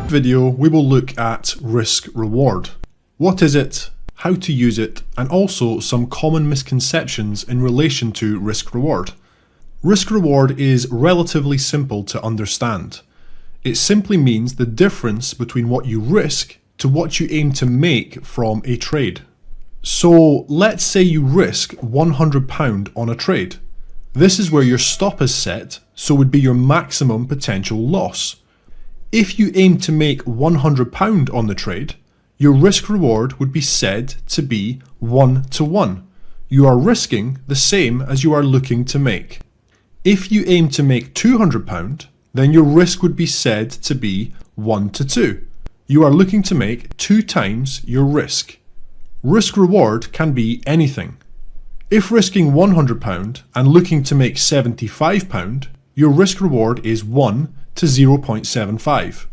Video, we will look at risk reward. What is it, how to use it, and also some common misconceptions in relation to risk reward. Risk reward is relatively simple to understand. It simply means the difference between what you risk to what you aim to make from a trade. So let's say you risk £100 on a trade. This is where your stop is set, so would be your maximum potential loss. If you aim to make £100 on the trade, your risk reward would be said to be 1-to-1. You are risking the same as you are looking to make. If you aim to make £200, then your risk would be said to be 1-to-2. You are looking to make 2 times your risk. Risk reward can be anything. If risking £100 and looking to make £75, your risk reward is 1 to 0.75.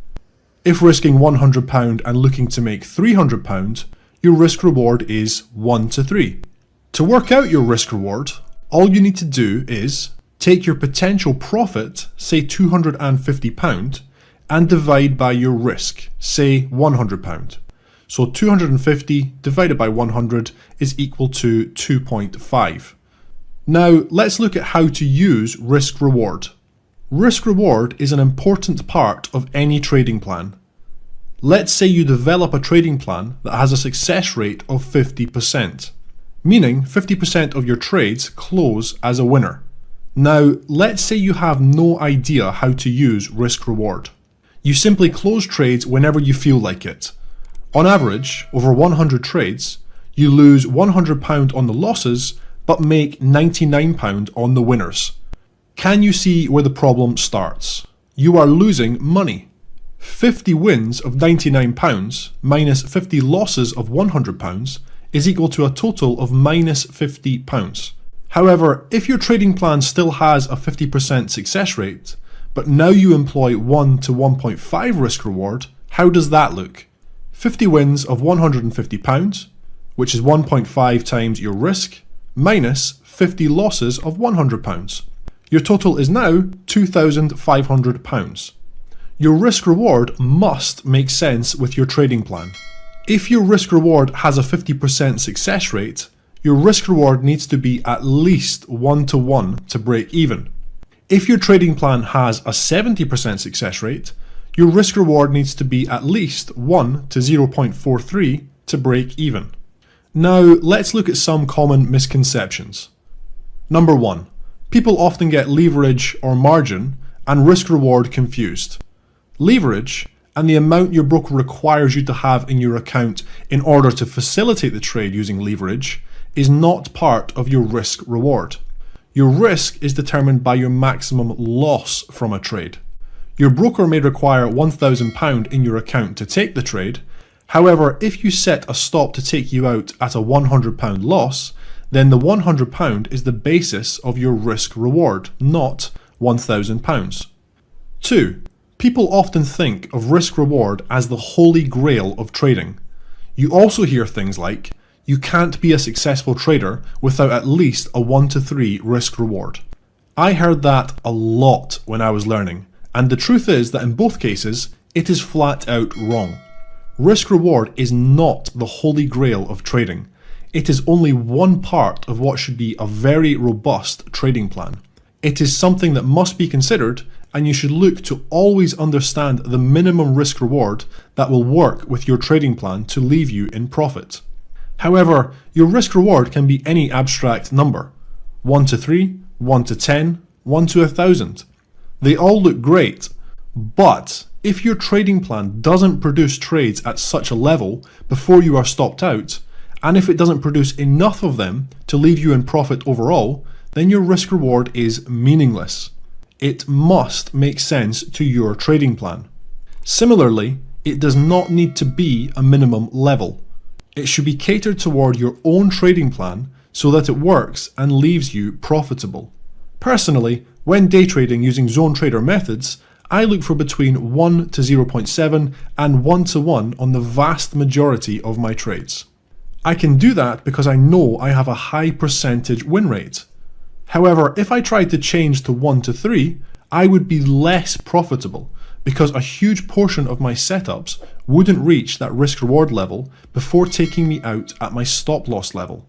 If risking £100 and looking to make £300, your risk reward is 1 to 3. To work out your risk reward, all you need to do is take your potential profit, say £250, and divide by your risk, say £100. So 250 divided by 100 is equal to 2.5. Now let's look at how to use risk reward. Risk reward is an important part of any trading plan. Let's say you develop a trading plan that has a success rate of 50%, meaning 50% of your trades close as a winner. Now let's say you have no idea how to use risk reward. You simply close trades whenever you feel like it. On average, over 100 trades, you lose £100 on the losses but make £99 on the winners. Can you see where the problem starts? You are losing money. 50 wins of £99 minus 50 losses of £100 is equal to a total of minus £50. However, if your trading plan still has a 50% success rate, but now you employ 1 to 1.5 risk reward, how does that look? 50 wins of £150, which is 1.5 times your risk, minus 50 losses of £100. Your total is now £2,500. Your risk reward must make sense with your trading plan. If your risk reward has a 50% success rate, your risk reward needs to be at least 1-to-1 to break even. If your trading plan has a 70% success rate, your risk reward needs to be at least 1 to 0.43 to break even. Now let's look at some common misconceptions. Number 1. People often get leverage or margin and risk reward confused. Leverage and the amount your broker requires you to have in your account in order to facilitate the trade using leverage is not part of your risk reward. Your risk is determined by your maximum loss from a trade. Your broker may require £1,000 in your account to take the trade. However, if you set a stop to take you out at a £100 loss, then the £100 is the basis of your risk reward, not £1,000. 2. People often think of risk reward as the holy grail of trading. You also hear things like, you can't be a successful trader without at least a 1-to-3 risk reward. I heard that a lot when I was learning. And the truth is that in both cases, it is flat out wrong. Risk reward is not the holy grail of trading. It is only one part of what should be a very robust trading plan. It is something that must be considered, and you should look to always understand the minimum risk reward that will work with your trading plan to leave you in profit. However, your risk reward can be any abstract number. 1-to-3, 1-to-10, 1-to-1,000. They all look great, but if your trading plan doesn't produce trades at such a level before you are stopped out, and if it doesn't produce enough of them to leave you in profit overall, then your risk reward is meaningless. It must make sense to your trading plan. Similarly, it does not need to be a minimum level. It should be catered toward your own trading plan so that it works and leaves you profitable. Personally, when day trading using zone trader methods, I look for between 1 to 0.7 and 1-to-1 on the vast majority of my trades. I can do that because I know I have a high percentage win rate. However, if I tried to change to 1-to-3, I would be less profitable because a huge portion of my setups wouldn't reach that risk reward level before taking me out at my stop loss level.